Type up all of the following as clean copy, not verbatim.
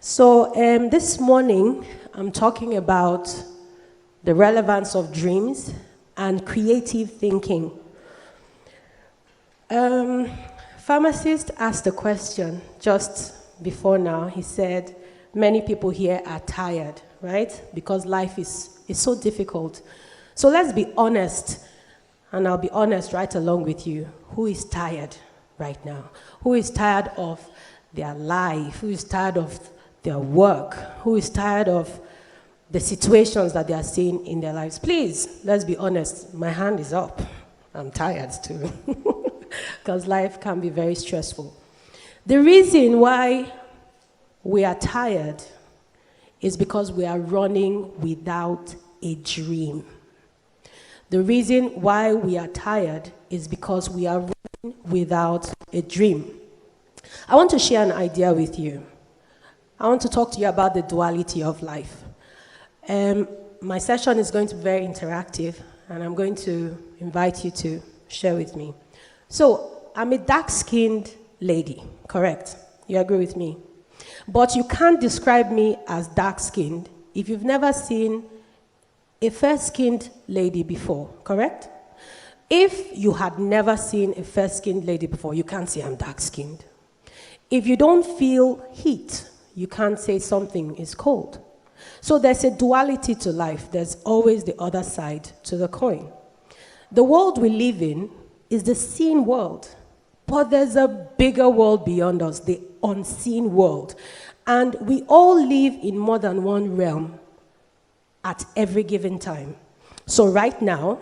So this morning, I'm talking about the relevance of dreams and creative thinking. Pharmacist asked a question just before now. He said, many people here are tired, right? Because life is so difficult. So let's be honest, and I'll be honest right along with you. Who is tired right now? Who is tired of their life? Who is tired of their work? Who is tired of the situations that they are seeing in their lives? Please, let's be honest. My hand is up. I'm tired too. Because life can be very stressful. The reason why we are tired is because we are running without a dream. The reason why we are tired is because we are running without a dream. I want to share an idea with you. I want to talk to you about the duality of life. My session is going to be very interactive, and I'm going to invite you to share with me. So, I'm a dark-skinned lady, correct? You agree with me? But you can't describe me as dark-skinned if you've never seen a fair-skinned lady before, correct? If you had never seen a fair-skinned lady before, you can't say I'm dark-skinned. If you don't feel heat, you can't say something is cold. So there's a duality to life. There's always the other side to the coin. The world we live in is the seen world, but there's a bigger world beyond us, the unseen world. And we all live in more than one realm at every given time. So right now,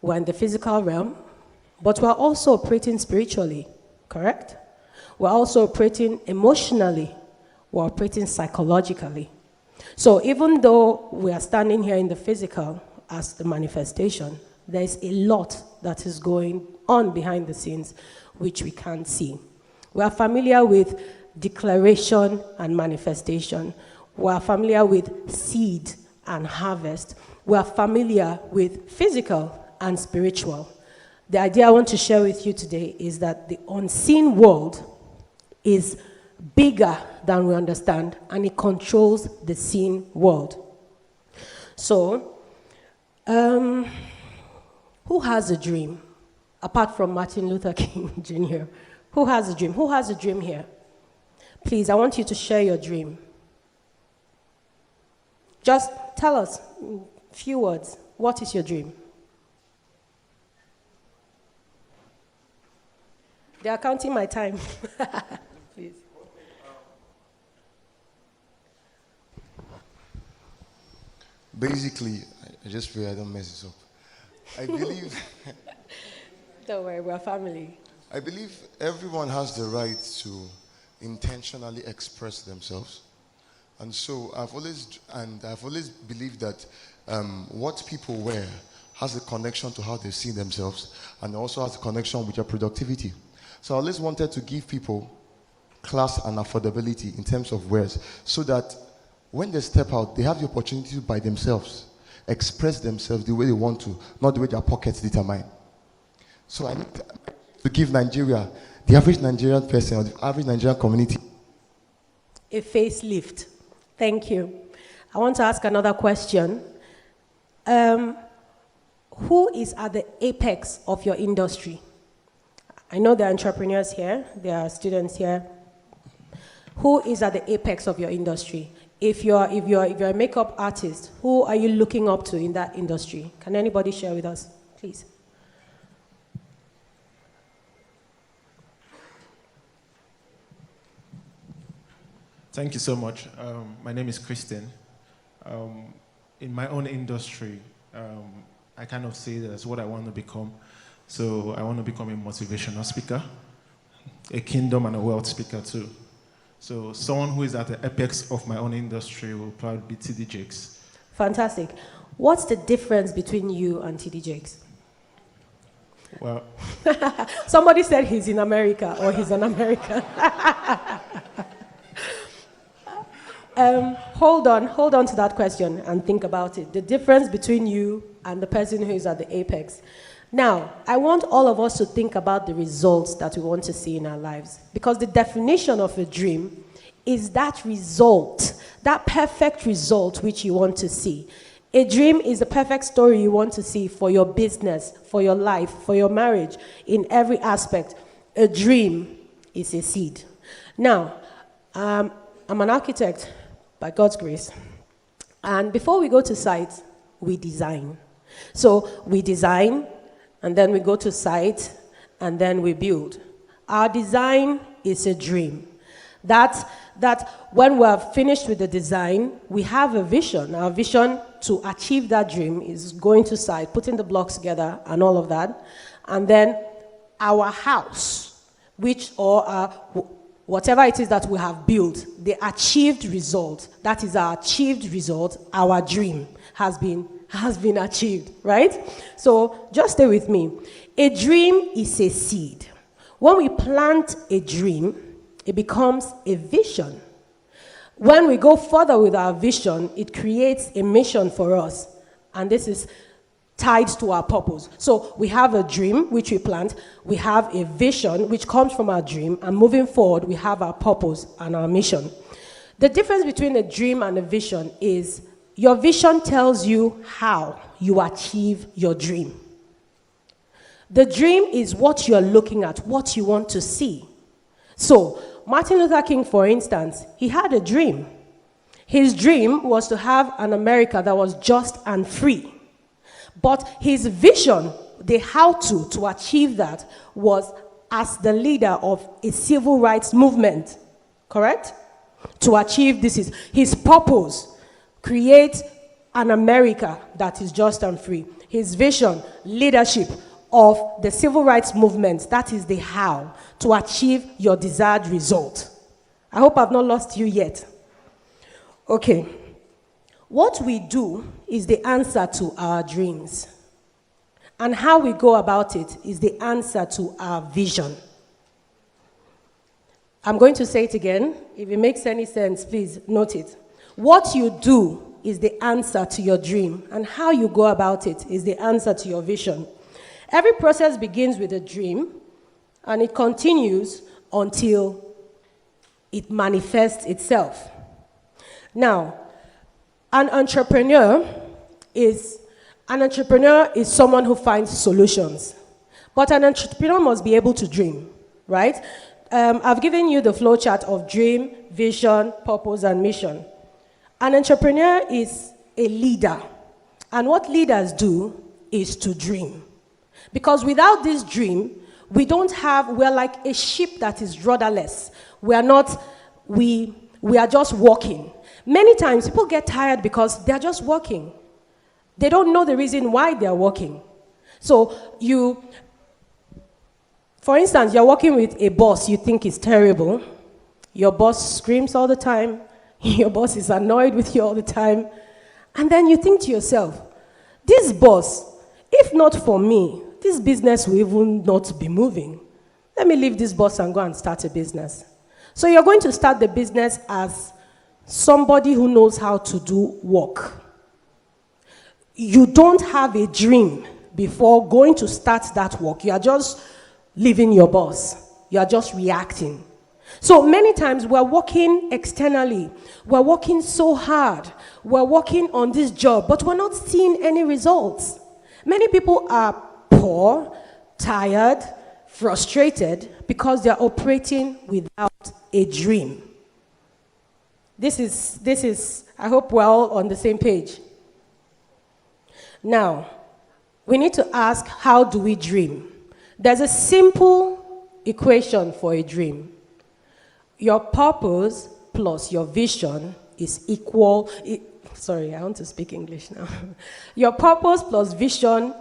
we're in the physical realm, but we're also operating spiritually, correct? We're also operating emotionally. We're operating psychologically. So even though we are standing here in the physical as the manifestation, there's a lot that is going on behind the scenes which we can't see. We are familiar with declaration and manifestation. We are familiar with seed and harvest. We are familiar with physical and spiritual. The idea I want to share with you today is that the unseen world is bigger than we understand, and it controls the seen world. So, who has a dream? Apart from Martin Luther King Jr., who has a dream? Who has a dream here? Please, I want you to share your dream. Just tell us in a few words, what is your dream? They are counting my time. Please. Basically, I just pray I don't mess this up. I believe... Don't worry, we're family. I believe everyone has the right to intentionally express themselves. And so I've always believed that what people wear has a connection to how they see themselves, and also has a connection with your productivity. So I always wanted to give people class and affordability in terms of wears, so that when they step out, they have the opportunity to by themselves express themselves the way they want to, not the way their pockets determine. So I need to give Nigeria, the average Nigerian person, or the average Nigerian community, a facelift. Thank you. I want to ask another question. Who is at the apex of your industry? I know there are entrepreneurs here, there are students here. Who is at the apex of your industry? If you're a makeup artist, who are you looking up to in that industry? Can anybody share with us, please? Thank you so much. My name is Christian. In my own industry, I kind of say that's what I want to become. So I want to become a motivational speaker, a kingdom and a wealth speaker too. So someone who is at the apex of my own industry will probably be TD Jakes. Fantastic. What's the difference between you and TD Jakes? Well, somebody said he's in America or he's an American. Hold on to that question and think about it. The difference between you and the person who is at the apex. Now, I want all of us to think about the results that we want to see in our lives, because the definition of a dream is that result, that perfect result which you want to see. A dream is the perfect story you want to see for your business, for your life, for your marriage, in every aspect. A dream is a seed. Now, I'm an architect by God's grace. And before we go to site, we design. So we design, and then we go to site, and then we build. Our design is a dream. That when we're finished with the design, we have a vision. Our vision to achieve that dream is going to site, putting the blocks together and all of that. And then our house, whatever it is that we have built, the achieved result, that is our achieved result, our dream has been achieved, right? So just stay with me. A dream is a seed. When we plant a dream, it becomes a vision. When we go further with our vision, it creates a mission for us. And this is tied to our purpose. So we have a dream, which we plant. We have a vision, which comes from our dream. And moving forward, we have our purpose and our mission. The difference between a dream and a vision is your vision tells you how you achieve your dream. The dream is what you're looking at, what you want to see. So, Martin Luther King, for instance, he had a dream. His dream was to have an America that was just and free. But his vision, the how to achieve that, was as the leader of a civil rights movement. Correct? To achieve this is his purpose. Create an America that is just and free. His vision, leadership of the civil rights movement, that is the how to achieve your desired result. I hope I've not lost you yet. Okay. What we do is the answer to our dreams. And how we go about it is the answer to our vision. I'm going to say it again. If it makes any sense, please note it. What you do is the answer to your dream, and how you go about it is the answer to your vision. Every process begins with a dream, and it continues until it manifests itself. Now, an entrepreneur is someone who finds solutions. But an entrepreneur must be able to dream, right? I've given you the flow chart of dream, vision, purpose, and mission. An entrepreneur is a leader. And what leaders do is to dream. Because without this dream, we're like a ship that is rudderless. We are just walking. Many times people get tired because they're just walking. They don't know the reason why they're walking. So for instance, you're working with a boss you think is terrible. Your boss screams all the time. Your boss is annoyed with you all the time. And then you think to yourself, this boss, if not for me, this business will even not be moving. Let me leave this boss and go and start a business. So you're going to start the business as somebody who knows how to do work. You don't have a dream before going to start that work. You are just leaving your boss. You are just reacting. So many times we're working externally. We're working so hard. We're working on this job, but we're not seeing any results. Many people are poor, tired, frustrated because they're operating without a dream. This is, I hope we're all on the same page. Now, we need to ask, how do we dream? There's a simple equation for a dream. Your purpose plus your vision is equal. Sorry, I want to speak English now. Your purpose plus vision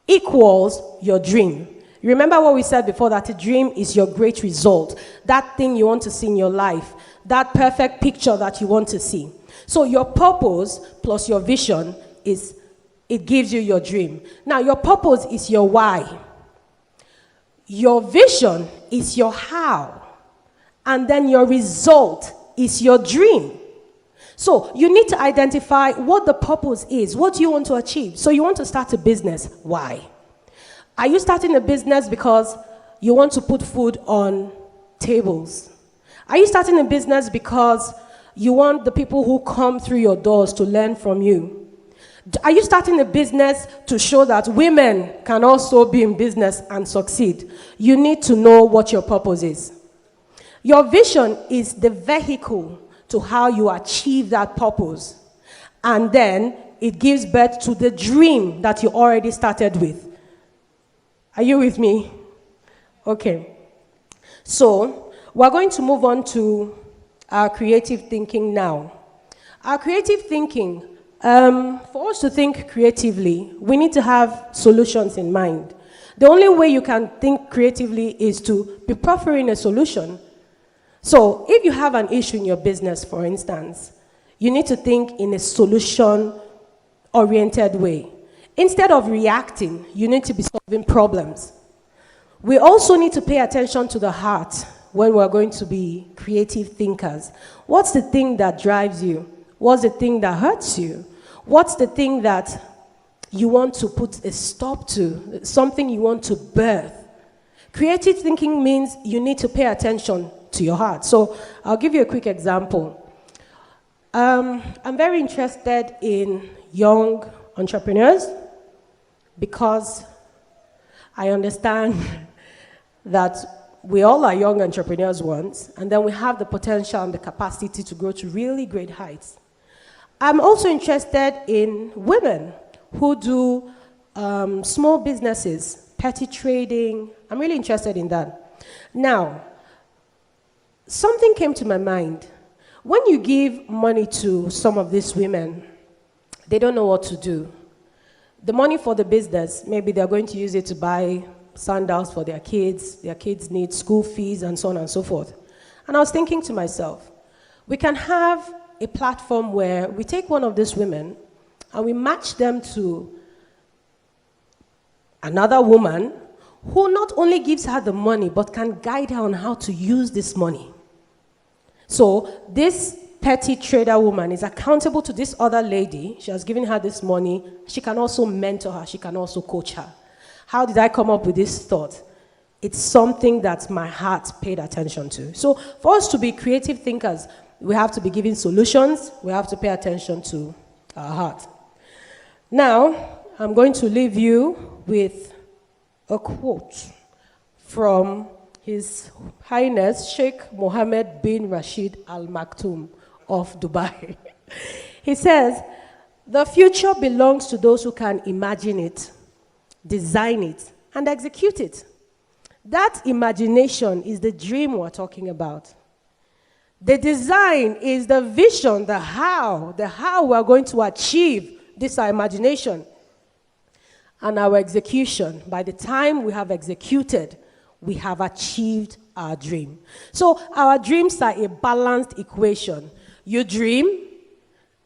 equals your dream. Remember what we said before, that a dream is your great result. That thing you want to see in your life. That perfect picture that you want to see. So your purpose plus your vision it gives you your dream. Now, your purpose is your why. Your vision is your how. And then your result is your dream. So you need to identify what the purpose is. What do you want to achieve? So you want to start a business. Why? Are you starting a business because you want to put food on tables? Are you starting a business because you want the people who come through your doors to learn from you? Are you starting a business to show that women can also be in business and succeed? You need to know what your purpose is. Your vision is the vehicle to how you achieve that purpose. And then it gives birth to the dream that you already started with. Are you with me? Okay. So, we're going to move on to our creative thinking now. Our creative thinking, for us to think creatively, we need to have solutions in mind. The only way you can think creatively is to be proffering a solution. So, if you have an issue in your business, for instance, you need to think in a solution-oriented way. Instead of reacting, you need to be solving problems. We also need to pay attention to the heart when we're going to be creative thinkers. What's the thing that drives you? What's the thing that hurts you? What's the thing that you want to put a stop to? Something you want to birth? Creative thinking means you need to pay attention to your heart. So I'll give you a quick example. I'm very interested in young entrepreneurs because I understand that we all are young entrepreneurs once, and then we have the potential and the capacity to grow to really great heights. I'm also interested in women who do small businesses, petty trading. I'm really interested in that. Now, something came to my mind. When you give money to some of these women, they don't know what to do. The money for the business, maybe they're going to use it to buy sandals for their kids need school fees, and so on and so forth. And I was thinking to myself, we can have a platform where we take one of these women and we match them to another woman who not only gives her the money, but can guide her on how to use this money. So this petty trader woman is accountable to this other lady. She has given her this money. She can also mentor her. She can also coach her. How did I come up with this thought? It's something that my heart paid attention to. So for us to be creative thinkers, we have to be giving solutions. We have to pay attention to our heart. Now, I'm going to leave you with a quote from His Highness Sheikh Mohammed bin Rashid Al Maktoum of Dubai. He says, "The future belongs to those who can imagine it, design it, and execute it." That imagination is the dream we're talking about. The design is the vision, the how we're going to achieve this our imagination. And our execution, by the time we have executed, we have achieved our dream. So our dreams are a balanced equation. You dream,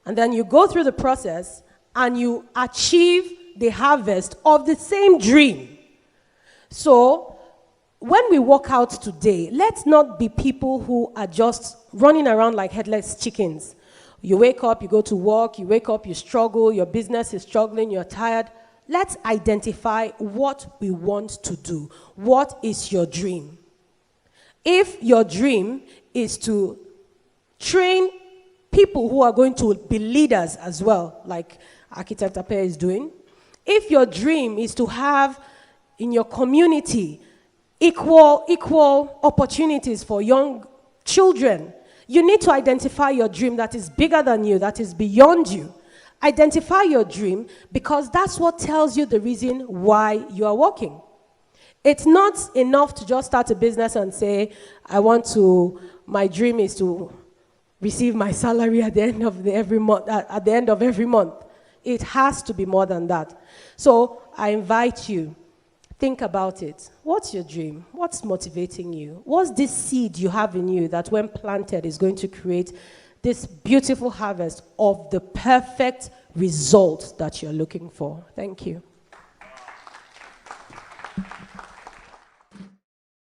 and then you go through the process, and you achieve the harvest of the same dream. So when we walk out today, let's not be people who are just running around like headless chickens. You wake up, you go to work, you wake up, you struggle, your business is struggling, you're tired. Let's identify what we want to do. What is your dream? If your dream is to train people who are going to be leaders as well, like Architect Ape is doing, if your dream is to have in your community equal opportunities for young children, you need to identify your dream that is bigger than you, that is beyond you. Identify your dream, because that's what tells you the reason why you are working. It's not enough to just start a business and say, my dream is to receive my salary at the end of every month. It has to be more than that. So I invite you, think about it. What's your dream? What's motivating you? What's this seed you have in you that when planted is going to create this beautiful harvest of the perfect result that you're looking for? Thank you.